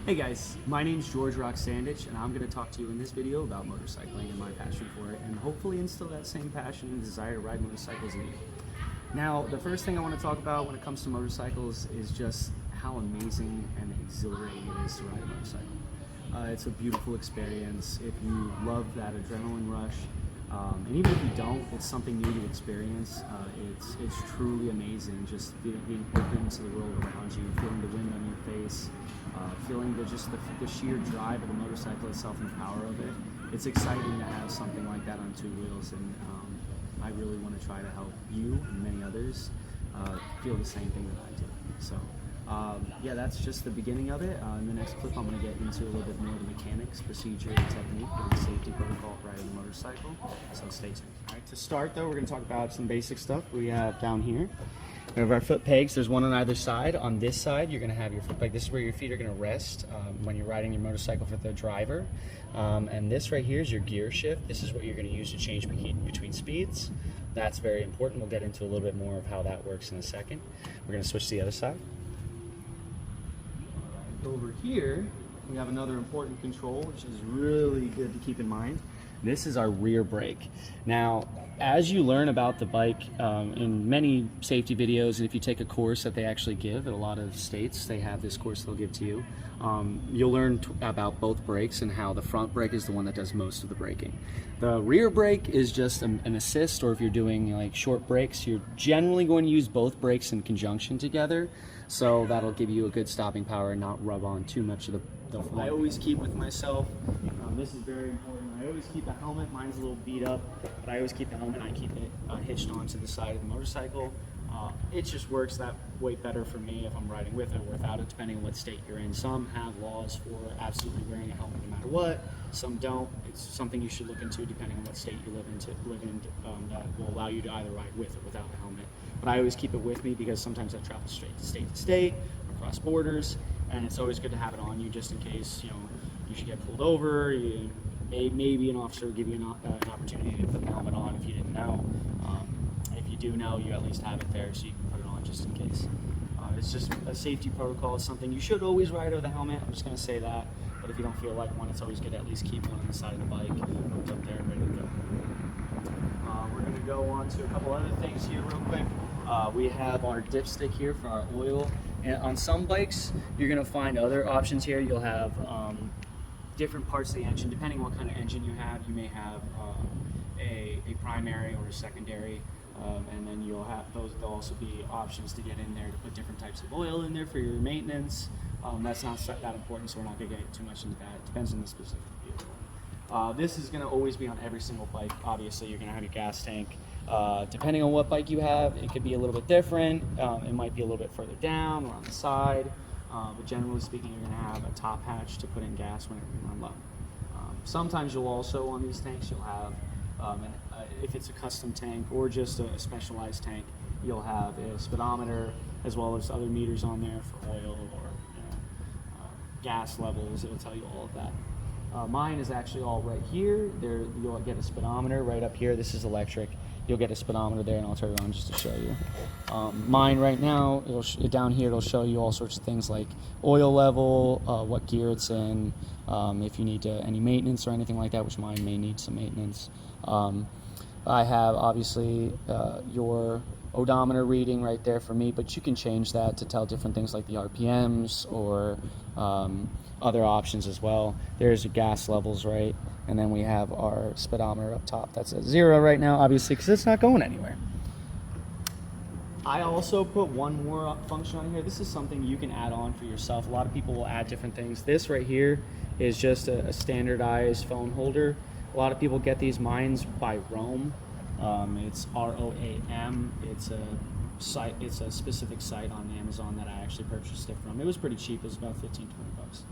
Hey guys, my name's George Roxandich, and I'm going to talk to you in this video about motorcycling and my passion for it, and hopefully instill that same passion and desire to ride motorcycles in you. Now, the first thing I want to talk about when it comes to motorcycles is just how amazing and exhilarating it is to ride a motorcycle. It's a beautiful experience. If you love that adrenaline rush, and even if you don't, it's something new to experience. It's truly amazing just being open to the world around you, feeling the wind on your face, feeling the sheer drive of the motorcycle itself and power of it. It's exciting to have something like that on two wheels, and I really want to try to help you and many others feel the same thing that I do. So yeah, that's just the beginning of it. In the next clip, I'm going to get into a little bit more of the mechanics, procedure, and technique, and the safety protocol for riding a motorcycle. So stay tuned. All right, to start though, we're going to talk about some basic stuff we have down here. We have our foot pegs. There's one on either side. On this side, you're going to have your foot peg. This is where your feet are going to rest when you're riding your motorcycle for the driver. And this right here is your gear shift. This is what you're going to use to change between speeds. That's very important. We'll get into a little bit more of how that works in a second. We're going to switch to the other side. Over here, we have another important control, which is really good to keep in mind. This is our rear brake. Now, as you learn about the bike in many safety videos, and if you take a course that they actually give at a lot of states, they have this course they'll give to you, you'll learn about both brakes and how the front brake is the one that does most of the braking. The rear brake is just an assist, or if you're doing like short brakes, you're generally going to use both brakes in conjunction together, so that'll give you a good stopping power and not rub on too much of the I always keep with myself, this is very important, I always keep the helmet. Mine's a little beat up, but I always keep the helmet. I keep it hitched onto the side of the motorcycle. It just works that way better for me if I'm riding with it or without it, depending on what state you're in. Some have laws for absolutely wearing a helmet no matter what, some don't. It's something you should look into depending on what state you live in, that will allow you to either ride with or without a helmet. But I always keep it with me because sometimes I travel straight to state or cross borders, and it's always good to have it on you just in case you should get pulled over. Maybe an officer will give you an opportunity to put the helmet on if you didn't know. If you do know, you at least have it there so you can put it on just in case. It's just a safety protocol. It's something you should always ride with a helmet. I'm just going to say that. But if you don't feel like one, it's always good to at least keep one on the side of the bike, hooked up there, ready to go. We're going to go on to a couple other things here real quick. We have our dipstick here for our oil. And on some bikes, you're going to find other options here. You'll have different parts of the engine. Depending on what kind of engine you have, you may have a primary or a secondary. And then there'll also be options to get in there to put different types of oil in there for your maintenance. That's not that important, so we're not going to get too much into that. It depends on the specific vehicle. This is going to always be on every single bike. Obviously, you're going to have your gas tank. Depending on what bike you have, it could be a little bit different. It might be a little bit further down or on the side. But generally speaking, you're going to have a top hatch to put in gas when you run low. Sometimes you'll also, on these tanks, you'll have if it's a custom tank or just a specialized tank, you'll have a speedometer as well as other meters on there for oil or gas levels. It'll tell you all of that. Mine is actually all right here. You'll get a speedometer right up here. This is electric. You'll get a speedometer there, and I'll turn it on just to show you. Mine right now, down here, it'll show you all sorts of things like oil level, what gear it's in, if you need any maintenance or anything like that, which mine may need some maintenance. I have obviously your odometer reading right there for me, but you can change that to tell different things like the RPMs or other options as well. There's your gas levels, right? And then we have our speedometer up top. That's at 0 right now, obviously, because it's not going anywhere. I also put one more function on here. This is something you can add on for yourself. A lot of people will add different things. This right here is just a standardized phone holder. A lot of people get these. Mine's by Roam. It's ROAM. It's a specific site on Amazon that I actually purchased it from. It was pretty cheap. It was about 15, 20 bucks.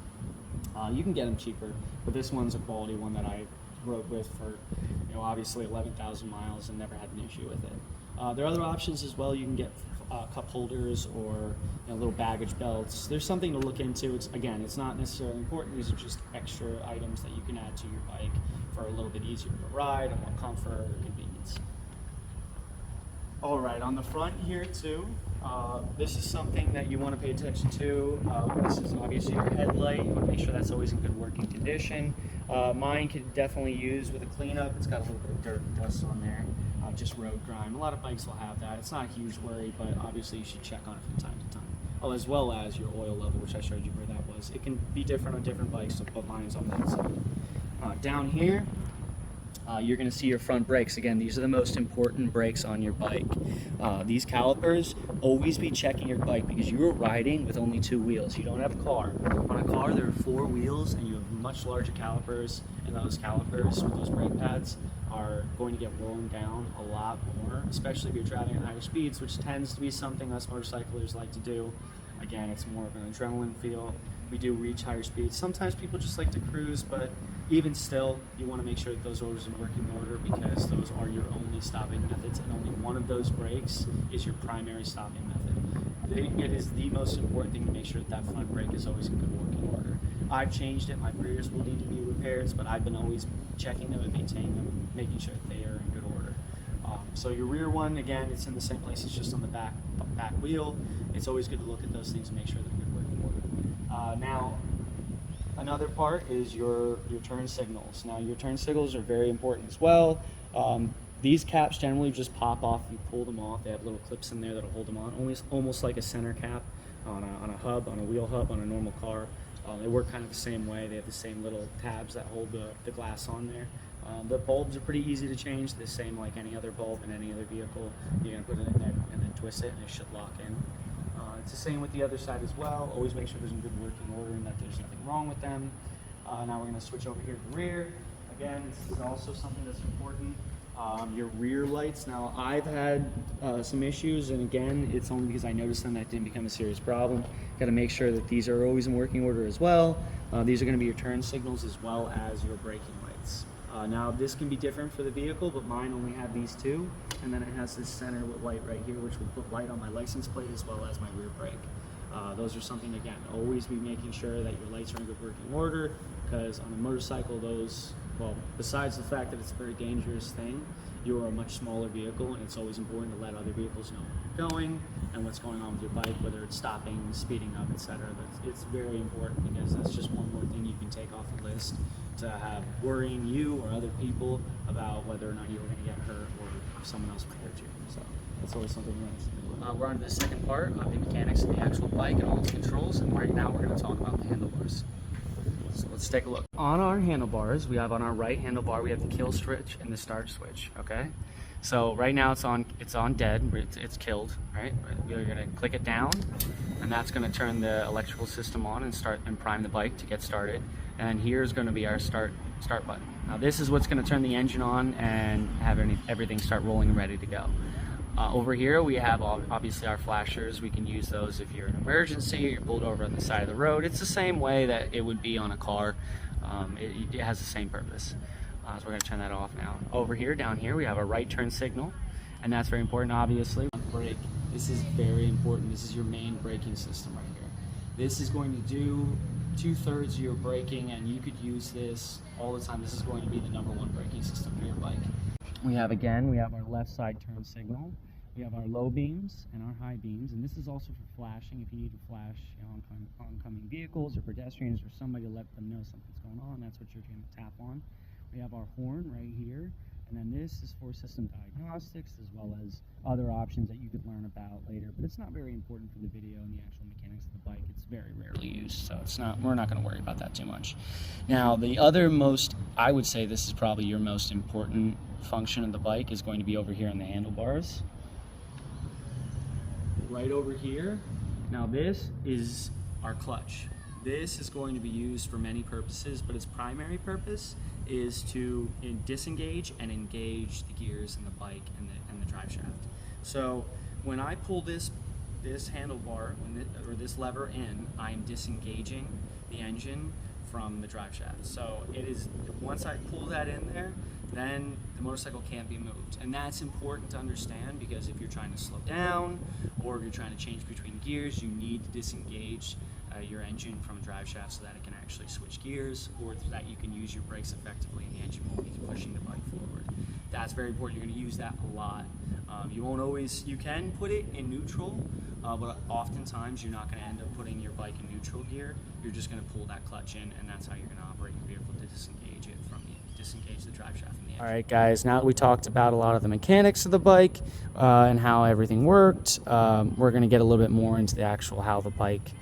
You can get them cheaper, but this one's a quality one that I rode with for, obviously 11,000 miles and never had an issue with it. There are other options as well. You can get cup holders or little baggage belts. There's something to look into. It's not necessarily important. These are just extra items that you can add to your bike for a little bit easier of a ride and more comfort or convenience. All right, on the front here too, This is something that you want to pay attention to. This is obviously your headlight. You want to make sure that's always in good working condition. Mine could definitely use with a cleanup. It's got a little bit of dirt and dust on there, just road grime. A lot of bikes will have that. It's not a huge worry, but obviously you should check on it from time to time. Oh, as well as your oil level, which I showed you where that was. It can be different on different bikes, but mine's on that side. Down here, you're going to see your front brakes. Again, these are the most important brakes on your bike. These calipers, always be checking your bike because you are riding with only 2 wheels. You don't have a car. On a car, there are 4 wheels and you have much larger calipers, and those calipers with those brake pads are going to get worn down a lot more, especially if you're driving at higher speeds, which tends to be something us motorcyclers like to do. Again, it's more of an adrenaline feel. We do reach higher speeds. Sometimes people just like to cruise, but even still, you want to make sure that those orders are in working order because those are your only stopping methods, and only one of those brakes is your primary stopping method. It is the most important thing to make sure that that front brake is always in good working order. I've changed it. My rears will need to be repaired, but I've been always checking them and maintaining them, making sure that they are in good order. So your rear one, again, it's in the same place. It's just on the back wheel. It's always good to look at those things and make sure they're in good working order. Now, another part is your turn signals. Now, your turn signals are very important as well. These caps generally just pop off if you pull them off. They have little clips in there that'll hold them on, almost like a center cap on a hub, on a wheel hub, on a normal car. They work kind of the same way. They have the same little tabs that hold the glass on there. The bulbs are pretty easy to change, the same like any other bulb in any other vehicle. You're going to put it in there and then twist it and it should lock in. It's the same with the other side as well. Always make sure there's in good working order and that there's nothing wrong with them. Now we're going to switch over here to the rear. Again, this is also something that's important. Your rear lights. Now I've had some issues, and again, it's only because I noticed them that didn't become a serious problem. Got to make sure that these are always in working order as well. These are going to be your turn signals as well as your braking lights. Now this can be different for the vehicle, but mine only have these 2, and then it has this center light right here, which will put light on my license plate as well as my rear brake. Those are something, again, always be making sure that your lights are in good working order, because on a motorcycle, well, besides the fact that it's a very dangerous thing, you are a much smaller vehicle, and it's always important to let other vehicles know where you're going and what's going on with your bike, whether it's stopping, speeding up, etc. It's very important because that's just one more thing you can take off the list to have worrying you or other people about whether or not you're going to get hurt or if someone else will hurt you. So that's always something nice. We're on to the second part of the mechanics of the actual bike and all its controls, and right now we're going to talk about the handlebars. So let's take a look. On our handlebars, we have on our right handlebar, we have the kill switch and the start switch, okay? So right now it's on dead, it's killed, right? We're gonna click it down, and that's gonna turn the electrical system on and start and prime the bike to get started. And here's gonna be our start button. Now this is what's gonna turn the engine on and have everything start rolling and ready to go. Over here we have obviously our flashers. We can use those if you're in an emergency, you're pulled over on the side of the road. It's the same way that it would be on a car. It has the same purpose. So we're going to turn that off now. Over here, down here, we have a right turn signal, and that's very important, obviously. Brake. This is very important. This is your main braking system right here. This is going to do 2/3 of your braking, and you could use this all the time. This is going to be the #1 braking system for your bike. We have our left side turn signal. We have our low beams and our high beams, and this is also for flashing if you need to flash oncoming vehicles or pedestrians or somebody to let them know something's going on. That's what you're going to tap on. We have our horn right here, and then this is for system diagnostics as well as other options that you could learn about later, but it's not very important for the video and the actual mechanics of the bike. It's very rarely used, so we're not going to worry about that too much. Now, the other I would say this is probably your most important function of the bike is going to be over here in the handlebars. Right over here. Now this is our clutch. This is going to be used for many purposes, but its primary purpose is to disengage and engage the gears in the bike and the drive shaft. So when I pull this handlebar or this lever in, I am disengaging the engine from the drive shaft. So once I pull that in there, then the motorcycle can't be moved. And that's important to understand because if you're trying to slow down or if you're trying to change between gears, you need to disengage your engine from a drive shaft so that it can actually switch gears, or so that you can use your brakes effectively and the engine won't be pushing the bike forward. That's very important. You're going to use that a lot. You can put it in neutral, but oftentimes you're not going to end up putting your bike in neutral gear. You're just going to pull that clutch in, and that's how you're going to operate your vehicle to disengage the drive shaft from the engine. All right, guys, now that we talked about a lot of the mechanics of the bike and how everything worked, we're going to get a little bit more into the actual how the bike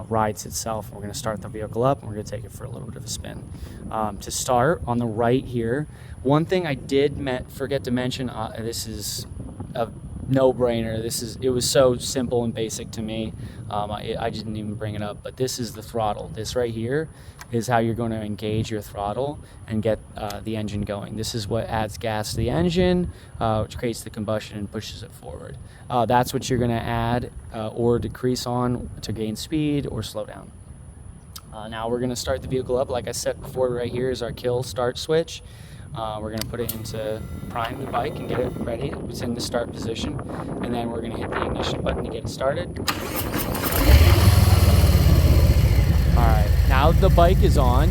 rides itself. We're going to start the vehicle up, and we're going to take it for a little bit of a spin. To start, on the right here, one thing I did forget to mention, this is a no-brainer. It was so simple and basic to me. I didn't even bring it up, but this is the throttle. This right here is how you're going to engage your throttle and get the engine going. This is what adds gas to the engine, which creates the combustion and pushes it forward. That's what you're going to add or decrease on to gain speed or slow down. Now we're going to start the vehicle up. Like I said before, right here is our kill start switch. We're going to put it into prime the bike and get it ready. It's in the start position. And then we're going to hit the ignition button to get it started. All right, now the bike is on.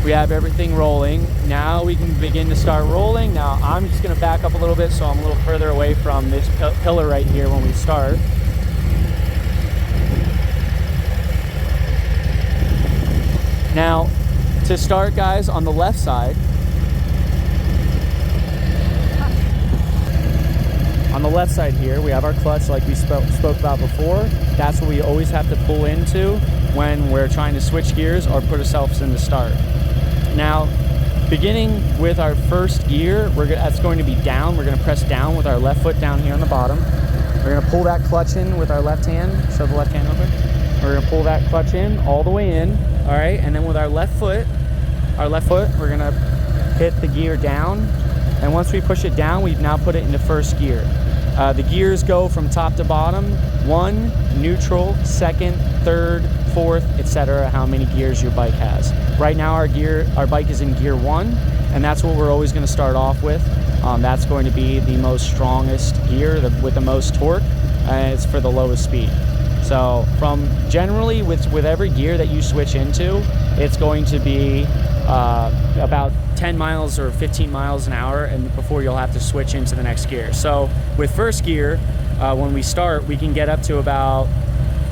We have everything rolling. Now we can begin to start rolling. Now I'm just going to back up a little bit so I'm a little further away from this pillar right here when we start. Now, to start, guys, on the left side, here, we have our clutch like we spoke about before. That's what we always have to pull into when we're trying to switch gears or put ourselves in the start. Now, beginning with our first gear, that's going to be down. We're going to press down with our left foot down here on the bottom. We're going to pull that clutch in with our left hand. Show the left hand open. We're going to pull that clutch in all the way in. All right, and then with our left foot, we're going to hit the gear down. And once we push it down, we've now put it into first gear. The gears go from top to bottom: 1, neutral, 2nd, 3rd, 4th, etc. How many gears your bike has. Right now our bike is in gear 1, and that's what we're always going to start off with. That's going to be the most strongest gear with the most torque, and it's for the lowest speed. So from generally with every gear that you switch into, it's going to be about 10 miles or 15 miles an hour, and before you'll have to switch into the next gear. So with first gear, when we start, we can get up to about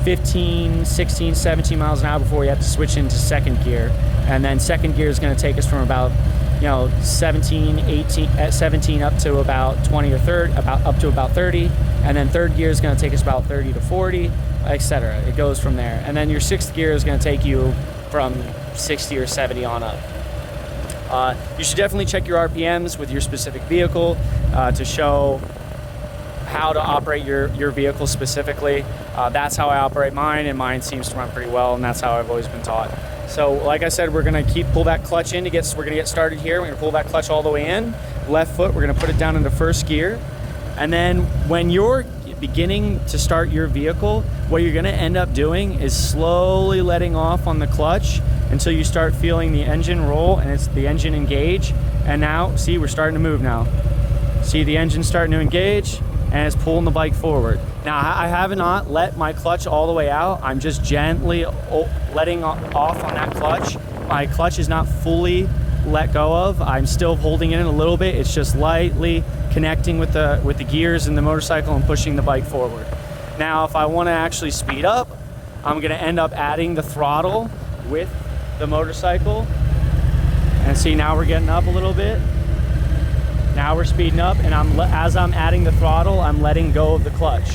15, 16, 17 miles an hour before we have to switch into second gear. And then second gear is going to take us from about 17 up to about 20 or 30, up to about 30. And then third gear is going to take us about 30 to 40, etc. It goes from there. And then your sixth gear is going to take you from 60 or 70 on up. You should definitely check your RPMs with your specific vehicle to show how to operate your vehicle specifically. That's how I operate mine, and mine seems to run pretty well, and that's how I've always been taught. So like I said, we're going to pull that clutch in we're going to get started here. We're going to pull that clutch all the way in. Left foot, we're going to put it down into first gear. And then when you're beginning to start your vehicle, what you're going to end up doing is slowly letting off on the clutch until you start feeling the engine roll and it's the engine engage. And now, see, we're starting to move now. See the engine starting to engage, and it's pulling the bike forward. Now, I have not let my clutch all the way out. I'm just gently letting off on that clutch. My clutch is not fully let go of. I'm still holding it in a little bit. It's just lightly connecting with the gears in the motorcycle and pushing the bike forward. Now, if I want to actually speed up, I'm going to end up adding the throttle with the motorcycle. And see, now we're getting up a little bit. Now we're speeding up, and as I'm adding the throttle, I'm letting go of the clutch.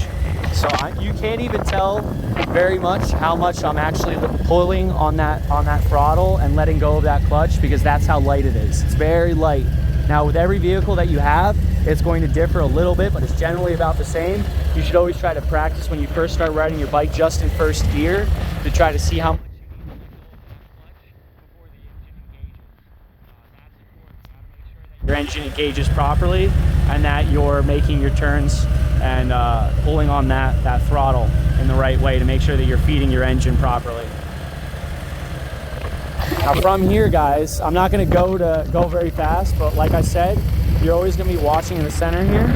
So you can't even tell very much how much I'm actually pulling on that throttle and letting go of that clutch, because that's how light it is. It's very light. Now, with every vehicle that you have, it's going to differ a little bit, but it's generally about the same. You should always try to practice when you first start riding your bike just in first gear to try to see how much your engine engages properly, and that you're making your turns and pulling on that throttle in the right way to make sure that you're feeding your engine properly. Now from here, guys, I'm not going to go very fast, but like I said, you're always going to be watching in the center here.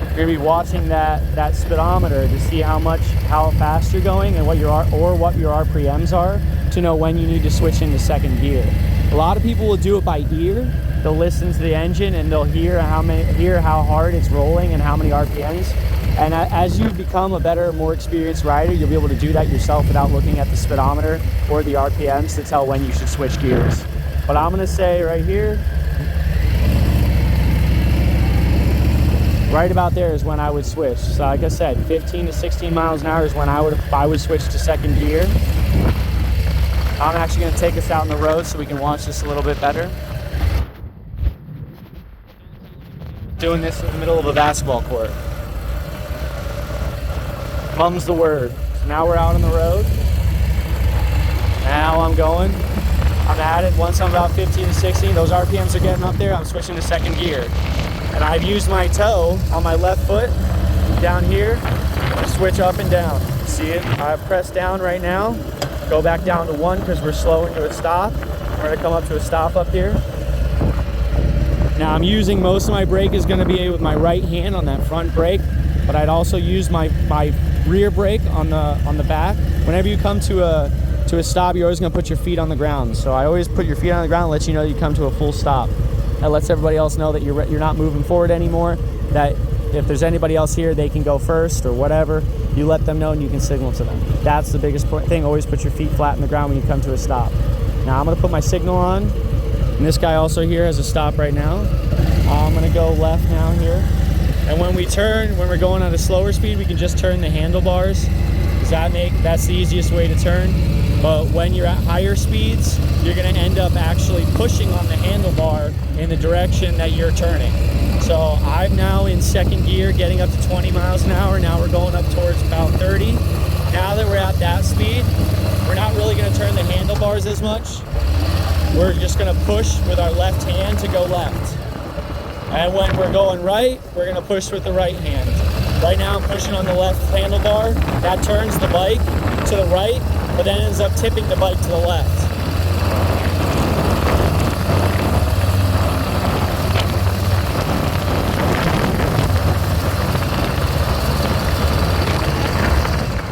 You're going to be watching that speedometer to see how fast you're going and what your RPMs are, to know when you need to switch into second gear. A lot of people will do it by ear. They'll listen to the engine and they'll hear how hard it's rolling and how many RPMs. And as you become a better, more experienced rider, you'll be able to do that yourself without looking at the speedometer or the RPMs to tell when you should switch gears. But I'm gonna say right here, right about there is when I would switch. So like I said, 15 to 16 miles an hour is when I would switch to second gear. I'm actually gonna take us out on the road so we can watch this a little bit better. Doing this in the middle of a basketball court. Mum's the word. So now we're out on the road. Now I'm going. I'm at it. Once I'm about 15 to 16, those RPMs are getting up there, I'm switching to second gear. And I've used my toe on my left foot down here to switch up and down. See it? I've pressed down right now. Go back down to 1 because we're slowing to a stop. We're gonna come up to a stop up here. Now I'm using, most of my brake is gonna be with my right hand on that front brake, but I'd also use my rear brake on the back. Whenever you come to a stop, you're always gonna put your feet on the ground. So I always put your feet on the ground and let you know you come to a full stop. That lets everybody else know that you're not moving forward anymore, that if there's anybody else here, they can go first or whatever. You let them know and you can signal to them. That's the biggest thing. Always put your feet flat on the ground when you come to a stop. Now I'm gonna put my signal on, and this guy also here has a stop right now. I'm gonna go left now here. And when we turn, when we're going at a slower speed, we can just turn the handlebars. That's the easiest way to turn. But when you're at higher speeds, you're gonna end up actually pushing on the handlebar in the direction that you're turning. So I'm now in second gear, getting up to 20 miles an hour. Now we're going up towards about 30. Now that we're at that speed, we're not really gonna turn the handlebars as much. We're just gonna push with our left hand to go left. And when we're going right, we're gonna push with the right hand. Right now I'm pushing on the left handlebar. That turns the bike to the right, but then ends up tipping the bike to the left.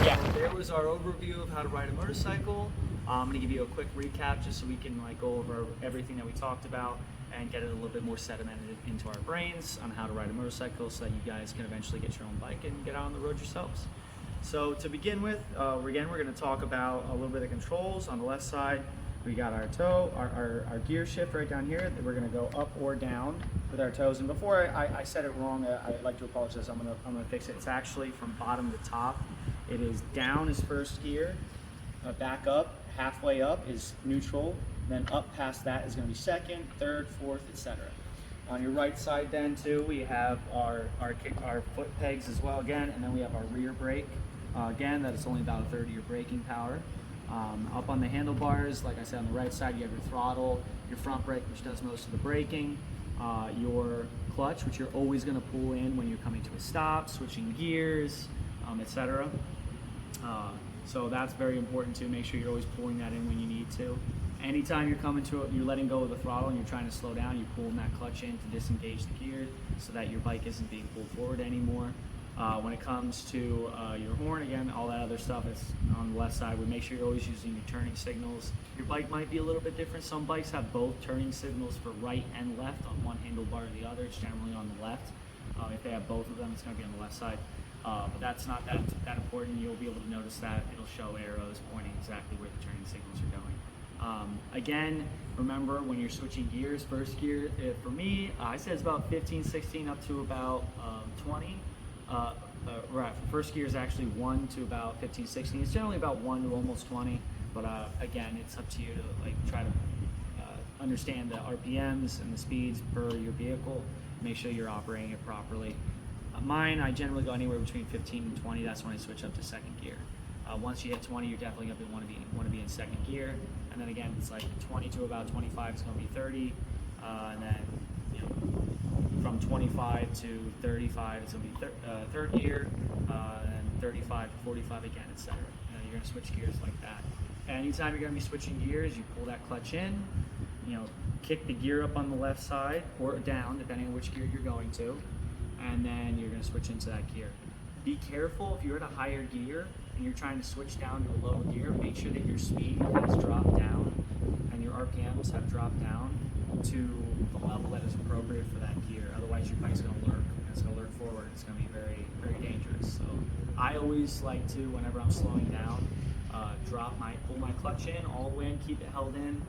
Yeah, there was our overview of how to ride a motorcycle. I'm gonna give you a quick recap just so we can go over everything that we talked about and get it a little bit more sedimented into our brains on how to ride a motorcycle so that you guys can eventually get your own bike and get out on the road yourselves. So to begin with, again, we're going to talk about a little bit of controls. On the left side, we got our toe, our gear shift right down here. We're going to go up or down with our toes. And before I said it wrong, I'd like to apologize. I'm going to fix it. It's actually from bottom to top. It is down is first gear, back up, halfway up is neutral, then up past that is going to be second, third, fourth, etc. On your right side then too, we have our foot pegs as well again, and then we have our rear brake. Again, that is only about a third of your braking power. Up on the handlebars, like I said, on the right side, you have your throttle, your front brake, which does most of the braking, your clutch, which you're always going to pull in when you're coming to a stop, switching gears, etc. So that's very important to make sure you're always pulling that in when you need to. Anytime you're coming to it, you're letting go of the throttle and you're trying to slow down, you're pulling that clutch in to disengage the gear so that your bike isn't being pulled forward anymore. When it comes to your horn, again, all that other stuff is on the left side. We make sure you're always using your turning signals. Your bike might be a little bit different. Some bikes have both turning signals for right and left on one handlebar or the other. It's generally on the left. If they have both of them, it's going to be on the left side. But that's not that important. You'll be able to notice that. It'll show arrows pointing exactly where the turning signals are going. Again, remember when you're switching gears, first gear, for me, I said it's about 15, 16 up to about 20. Right, first gear is actually 1 to about 15, 16. It's generally about 1 to almost 20, but again, it's up to you to try to understand the RPMs and the speeds per your vehicle. Make sure you're operating it properly. Mine, I generally go anywhere between 15 and 20. That's when I switch up to second gear. Once you hit 20, you're definitely going to want to be in second gear. And then again, it's like 20 to about 25 is going to be 30. And then from 25 to 35, it's going to be third gear. And 35 to 45 again, etc. You're going to switch gears like that. And anytime you're going to be switching gears, you pull that clutch in. Kick the gear up on the left side or down, depending on which gear you're going to. And then you're going to switch into that gear. Be careful if you're at a higher gear and you're trying to switch down to a lower gear, make sure that your speed has dropped down and your RPMs have dropped down to the level that is appropriate for that gear. Otherwise, your bike's going to lurk. It's going to lurk forward. It's going to be very, very dangerous. So I always like to, whenever I'm slowing down, pull my clutch in all the way and keep it held in.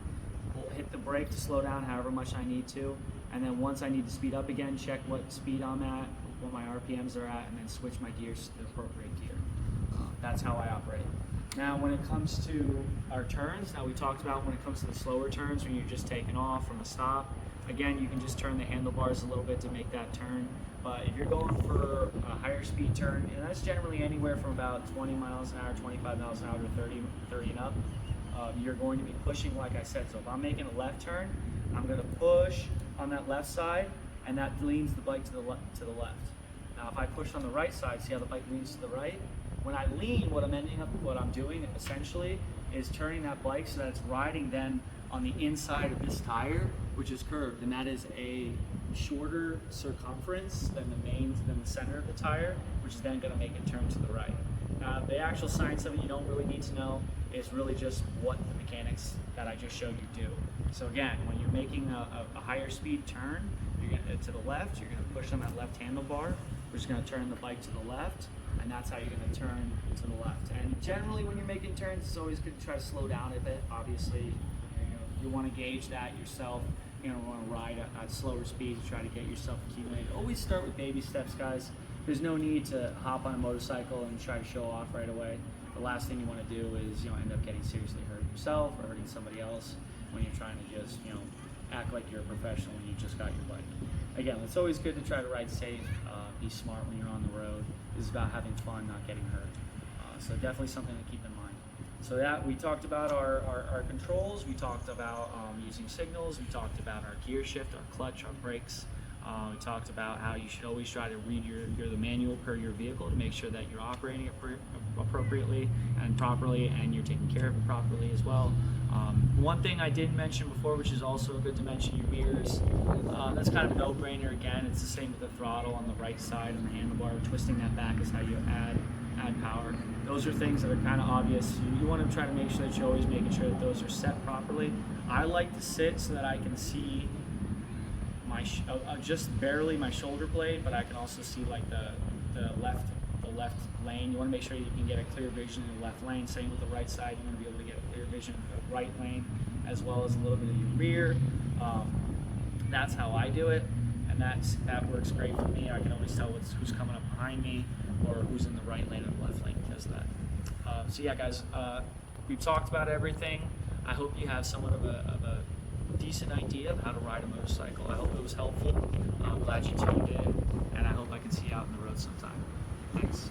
Hit the brake to slow down however much I need to, and then once I need to speed up again, check what speed I'm at, what my RPMs are at, and then switch my gears to the appropriate gear. That's how I operate. Now when it comes to our turns, now we talked about when it comes to the slower turns when you're just taking off from a stop, again you can just turn the handlebars a little bit to make that turn, but if you're going for a higher speed turn, and that's generally anywhere from about 20 miles an hour, 25 miles an hour to 30 and up, you're going to be pushing like I said. So if I'm making a left turn, I'm going to push on that left side, and that leans the bike to the left. Now if I push on the right side, see how the bike leans to the right? When I lean, what I'm doing essentially is turning that bike so that it's riding then on the inside of this tire, which is curved, and that is a shorter circumference than the center of the tire, which is then going to make it turn to the right. Now the actual science of it you don't really need to know. It's really just what the mechanics that I just showed you do. So again, when you're making a higher speed turn, you're gonna, to the left, you're going to push on that left handlebar, which is going to turn the bike to the left, and that's how you're going to turn to the left. And generally when you're making turns, it's always good to try to slow down a bit. Obviously, you want to gauge that yourself. You don't want to ride at slower speeds, try to get yourself accumulated. Always start with baby steps, guys. There's no need to hop on a motorcycle and try to show off right away. The last thing you want to do is end up getting seriously hurt yourself or hurting somebody else when you're trying to just act like you're a professional when you just got your bike. Again, it's always good to try to ride safe, be smart when you're on the road. This is about having fun, not getting hurt. So definitely something to keep in mind. So that we talked about our controls, we talked about using signals, we talked about our gear shift, our clutch, our brakes. We talked about how you should always try to read the manual per your vehicle to make sure that you're operating it appropriately and properly, and you're taking care of it properly as well. One thing I didn't mention before, which is also good to mention, your mirrors. That's kind of a no-brainer. Again, it's the same with the throttle on the right side and the handlebar. Twisting that back is how you add power. Those are things that are kind of obvious. You want to try to make sure that you're always making sure that those are set properly. I like to sit so that I can see just barely my shoulder blade, but I can also see like the left lane. You want to make sure you can get a clear vision in the left lane. Same with the right side. You want to be able to get a clear vision of the right lane as well as a little bit of your rear. That's how I do it, and that works great for me. I can always tell who's coming up behind me or who's in the right lane or the left lane because of that. So yeah, guys, we've talked about everything. I hope you have somewhat of a decent idea of how to ride a motorcycle. I hope it was helpful. I'm glad you tuned in, and I hope I can see you out on the road sometime. Thanks.